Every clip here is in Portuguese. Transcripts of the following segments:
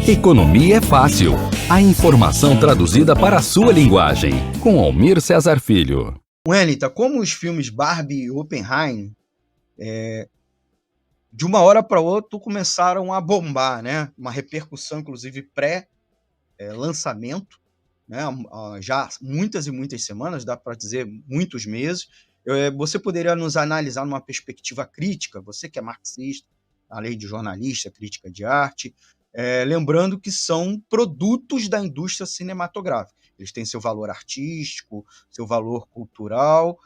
Economia é fácil. A informação traduzida para a sua linguagem. Com Almir Cesar Filho. Wellington, como os filmes Barbie e Oppenheimer, de uma hora para outra começaram a bombar, né? Uma repercussão, inclusive, pré-lançamento, né? Já muitas e muitas semanas, dá para dizer muitos meses. Você poderia nos analisar numa perspectiva crítica, você que é marxista, além de jornalista, crítica de arte, lembrando que são produtos da indústria cinematográfica. Eles têm seu valor artístico, seu valor cultural.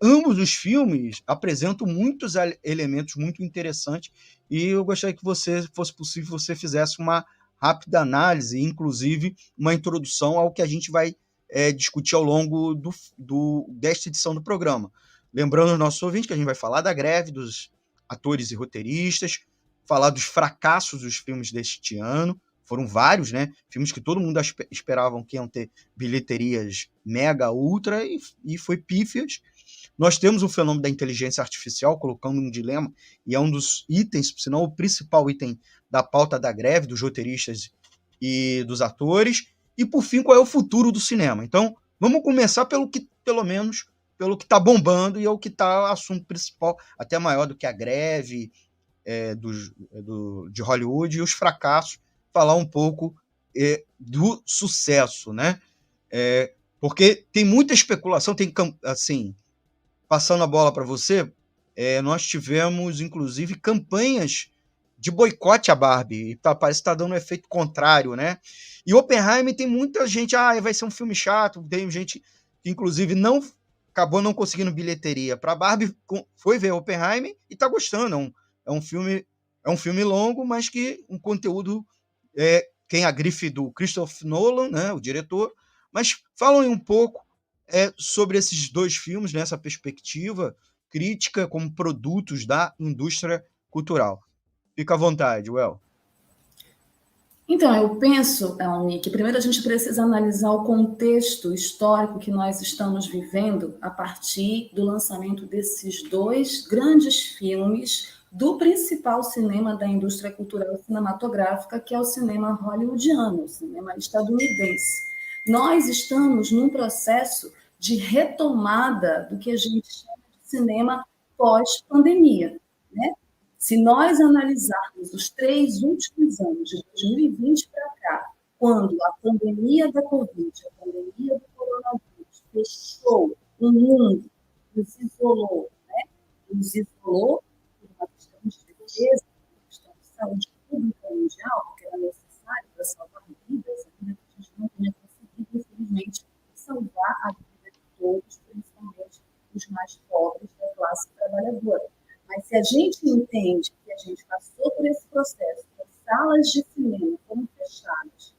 Ambos os filmes apresentam muitos elementos muito interessantes e eu gostaria que fosse possível, você fizesse uma rápida análise, inclusive uma introdução ao que a gente vai discutir ao longo desta edição do programa. Lembrando aos nossos ouvintes que a gente vai falar da greve dos atores e roteiristas, falar dos fracassos dos filmes deste ano. Foram vários, né? Filmes que todo mundo esperavam que iam ter bilheterias mega, ultra, e foi pífias. Nós temos o fenômeno da inteligência artificial colocando um dilema, e é um dos itens, se não o principal item da pauta da greve dos roteiristas e dos atores. E, por fim, qual é o futuro do cinema? Então, vamos começar pelo menos pelo que está bombando e é o que está assunto principal, até maior do que a greve de Hollywood e os fracassos, falar um pouco do sucesso, né? Porque tem muita especulação, assim, passando a bola para você, nós tivemos, inclusive, campanhas de boicote à Barbie, e parece que está dando um efeito contrário, né? E Oppenheimer tem muita gente, vai ser um filme chato, tem gente que, inclusive, acabou não conseguindo bilheteria para Barbie, foi ver Oppenheimer e está gostando. É um filme longo, mas que um conteúdo tem a grife do Christopher Nolan, né, o diretor. Mas falam um pouco sobre esses dois filmes, nessa perspectiva crítica como produtos da indústria cultural. Fica à vontade, Well. Então, eu penso, Almir, que primeiro a gente precisa analisar o contexto histórico que nós estamos vivendo a partir do lançamento desses dois grandes filmes do principal cinema da indústria cultural cinematográfica, que é o cinema hollywoodiano, o cinema estadunidense. Nós estamos num processo de retomada do que a gente chama de cinema pós-pandemia, né? Se nós analisarmos os 3 últimos anos, de 2020 para cá, quando a pandemia da Covid, a pandemia do coronavírus, fechou o mundo, nos isolou, por uma questão de defesa, por uma questão de saúde pública mundial, porque era necessário para salvar vidas, ainda que a gente não tenha conseguido, infelizmente, salvar a vida de todos, principalmente os mais pobres da classe trabalhadora. Mas se a gente entende que a gente passou por esse processo, as salas de cinema foram fechadas,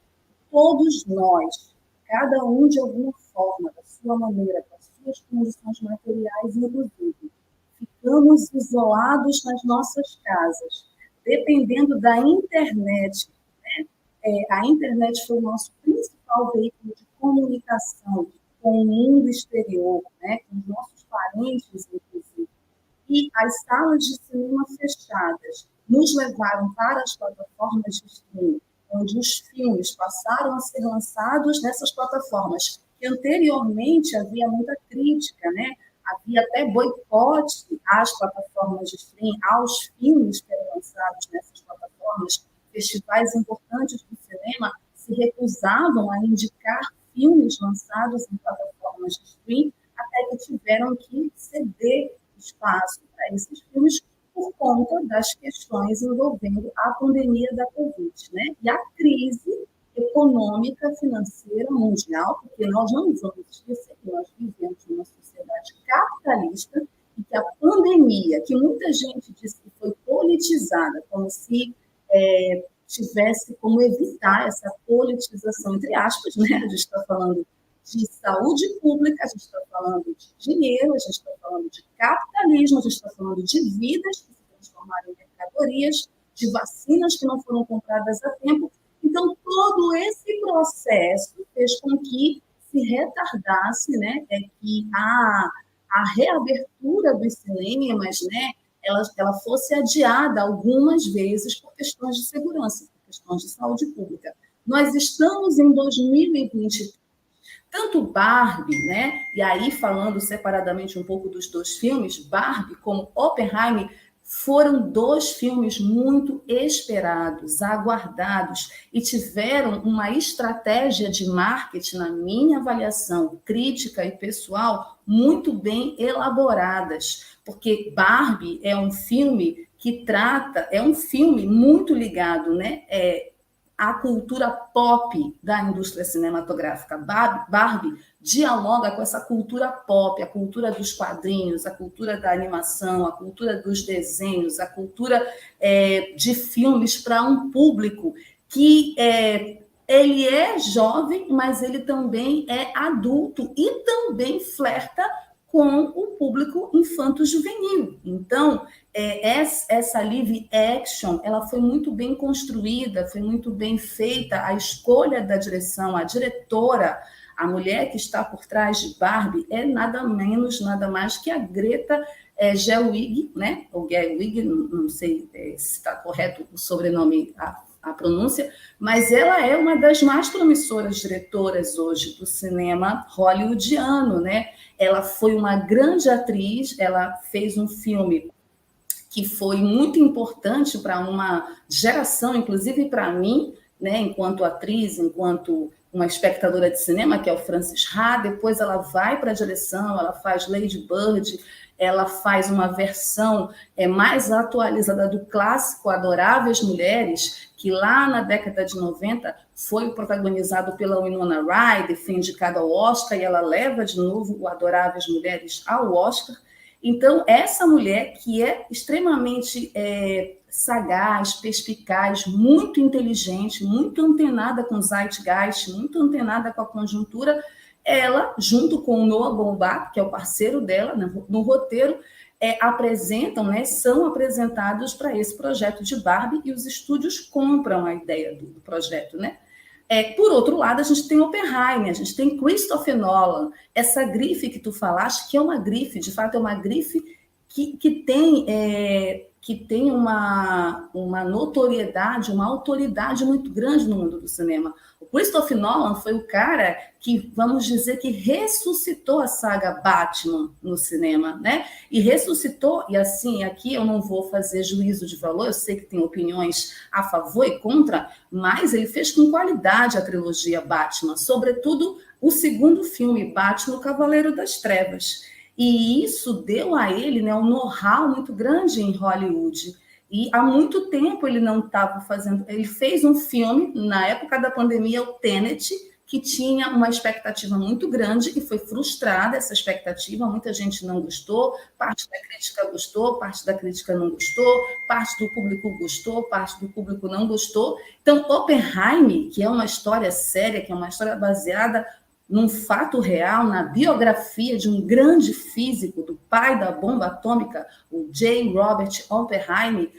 todos nós, cada um de alguma forma, da sua maneira, com as suas condições materiais, inclusive, ficamos isolados nas nossas casas, dependendo da internet. Né? A internet foi o nosso principal veículo de comunicação com o mundo exterior, né? Com os nossos parentes, inclusive. E as salas de cinema fechadas nos levaram para as plataformas de streaming, onde os filmes passaram a ser lançados nessas plataformas, que anteriormente havia muita crítica, né? Havia até boicote às plataformas de streaming, aos filmes que eram lançados nessas plataformas. Festivais importantes do cinema se recusavam a indicar filmes lançados em plataformas de streaming, até que tiveram que ceder espaço para esses filmes por conta das questões envolvendo a pandemia da Covid, né? E a crise econômica, financeira, mundial, porque nós não vamos esquecer que nós vivemos numa sociedade capitalista e que a pandemia, que muita gente disse que foi politizada, como se tivesse como evitar essa politização, entre aspas, né? A gente está falando de saúde pública, a gente está falando de dinheiro, a gente está falando de capitalismo, a gente está falando de vidas que se transformaram em mercadorias, de vacinas que não foram compradas a tempo. Então, todo esse processo fez com que se retardasse, né, que a reabertura dos cinemas, né, ela fosse adiada algumas vezes por questões de segurança, por questões de saúde pública. Nós estamos em 2020. Tanto Barbie, né? E aí, falando separadamente um pouco dos dois filmes, Barbie como Oppenheimer, foram dois filmes muito esperados, aguardados, e tiveram uma estratégia de marketing, na minha avaliação crítica e pessoal, muito bem elaboradas, porque Barbie é um filme que trata, é um filme muito ligado, né? A cultura pop da indústria cinematográfica. Barbie dialoga com essa cultura pop, a cultura dos quadrinhos, a cultura da animação, a cultura dos desenhos, a cultura de filmes para um público que ele é jovem, mas ele também é adulto e também flerta com o público infanto-juvenil. Então, essa live action, ela foi muito bem construída, foi muito bem feita, a escolha da direção, a diretora, a mulher que está por trás de Barbie é nada menos, nada mais que a Greta Gerwig, né? Ou Gerwig, não sei se está correto o sobrenome, a pronúncia, mas ela é uma das mais promissoras diretoras hoje do cinema hollywoodiano, né? Ela foi uma grande atriz, ela fez um filme que foi muito importante para uma geração, inclusive para mim, né, enquanto atriz, enquanto uma espectadora de cinema, que é o Francis Ha. Depois ela vai para a direção, ela faz Lady Bird, ela faz uma versão mais atualizada do clássico Adoráveis Mulheres, que lá na década de 90 foi protagonizado pela Winona Ryder, foi indicada ao Oscar, e ela leva de novo o Adoráveis Mulheres ao Oscar. Então, essa mulher que é extremamente sagaz, perspicaz, muito inteligente, muito antenada com o zeitgeist, muito antenada com a conjuntura, ela, junto com o Noah Baumbach, que é o parceiro dela, no roteiro, apresentam, né, são apresentados para esse projeto de Barbie, e os estúdios compram a ideia do projeto, né? Por outro lado, a gente tem Oppenheimer, a gente tem Christopher Nolan, essa grife que tu falaste, que é uma grife, de fato é uma grife que tem uma notoriedade, uma autoridade muito grande no mundo do cinema. O Christopher Nolan foi o cara que, vamos dizer, que ressuscitou a saga Batman no cinema, né? E ressuscitou, e assim, aqui eu não vou fazer juízo de valor, eu sei que tem opiniões a favor e contra, mas ele fez com qualidade a trilogia Batman, sobretudo o segundo filme, Batman, o Cavaleiro das Trevas. E isso deu a ele, né, um know-how muito grande em Hollywood. E há muito tempo ele não estava fazendo... Ele fez um filme, na época da pandemia, o Tenet, que tinha uma expectativa muito grande e foi frustrada essa expectativa. Muita gente não gostou, parte da crítica gostou, parte da crítica não gostou, parte do público gostou, parte do público não gostou. Então, Oppenheimer, que é uma história séria, que é uma história baseada num fato real, na biografia de um grande físico, do pai da bomba atômica, o J. Robert Oppenheimer,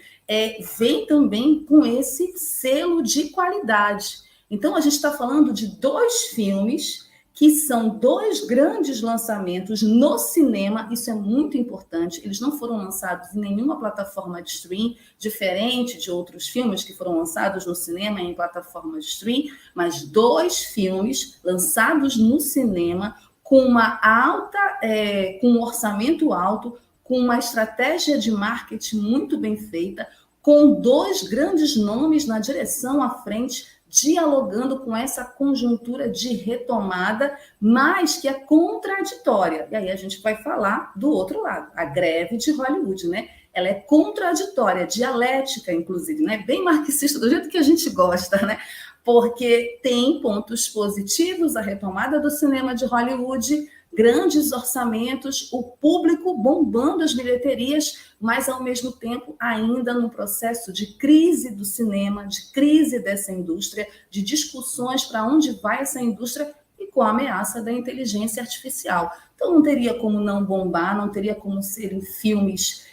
vem também com esse selo de qualidade. Então, a gente está falando de dois filmes que são dois grandes lançamentos no cinema, isso é muito importante, eles não foram lançados em nenhuma plataforma de stream, diferente de outros filmes que foram lançados no cinema em plataforma de stream, mas dois filmes lançados no cinema com com um orçamento alto, com uma estratégia de marketing muito bem feita, com dois grandes nomes na direção à frente, dialogando com essa conjuntura de retomada, mas que é contraditória. E aí a gente vai falar do outro lado, a greve de Hollywood, né? Ela é contraditória, dialética, inclusive, né? Bem marxista, do jeito que a gente gosta, né? Porque tem pontos positivos, a retomada do cinema de Hollywood, grandes orçamentos, o público bombando as bilheterias, mas, ao mesmo tempo, ainda no processo de crise do cinema, de crise dessa indústria, de discussões para onde vai essa indústria e com a ameaça da inteligência artificial. Então, não teria como não bombar, não teria como serem filmes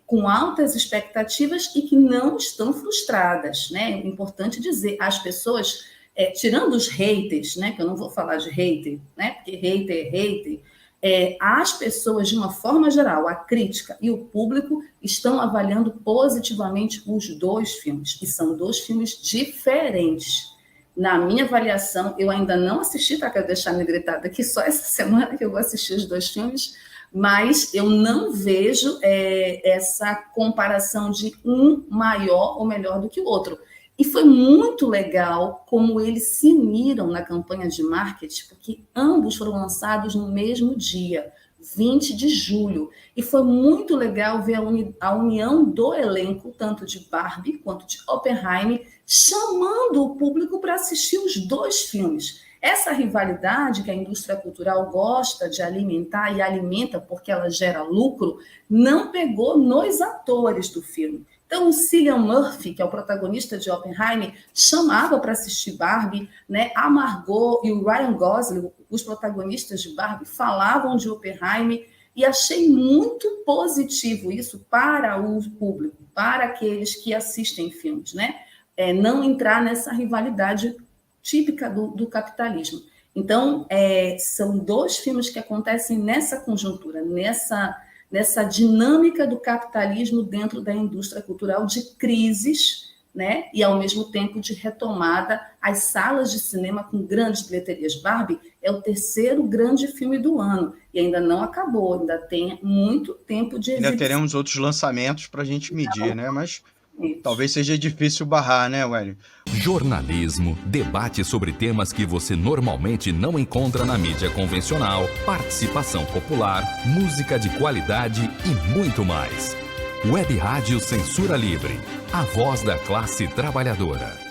com altas expectativas e que não estão frustradas, né? É importante dizer, as pessoas... tirando os haters, né, que eu não vou falar de hater, né, porque hater é hater, as pessoas, de uma forma geral, a crítica e o público, estão avaliando positivamente os 2 filmes, e são 2 filmes diferentes. Na minha avaliação, eu ainda não assisti, tá? Quero deixar minha gritada aqui, só essa semana que eu vou assistir os 2 filmes, mas eu não vejo essa comparação de um maior ou melhor do que o outro. E foi muito legal como eles se uniram na campanha de marketing, porque ambos foram lançados no mesmo dia, 20 de julho. E foi muito legal ver a união do elenco, tanto de Barbie quanto de Oppenheimer, chamando o público para assistir os 2 filmes. Essa rivalidade que a indústria cultural gosta de alimentar e alimenta porque ela gera lucro, não pegou nos atores do filme. Então, o Cillian Murphy, que é o protagonista de Oppenheimer, chamava para assistir Barbie, né? A Margot e o Ryan Gosling, os protagonistas de Barbie, falavam de Oppenheimer, e achei muito positivo isso para o público, para aqueles que assistem filmes, né? Não entrar nessa rivalidade típica do capitalismo. Então, são 2 filmes que acontecem nessa conjuntura, nessa dinâmica do capitalismo dentro da indústria cultural, de crises, né? E, ao mesmo tempo, de retomada. As salas de cinema com grandes bilheterias. Barbie é o 3º grande filme do ano, e ainda não acabou, ainda tem muito tempo de exibição. Ainda teremos outros lançamentos para a gente medir, né? Mas talvez seja difícil barrar, né, Wellington? Jornalismo, debate sobre temas que você normalmente não encontra na mídia convencional, participação popular, música de qualidade e muito mais. Web Rádio Censura Livre, a voz da classe trabalhadora.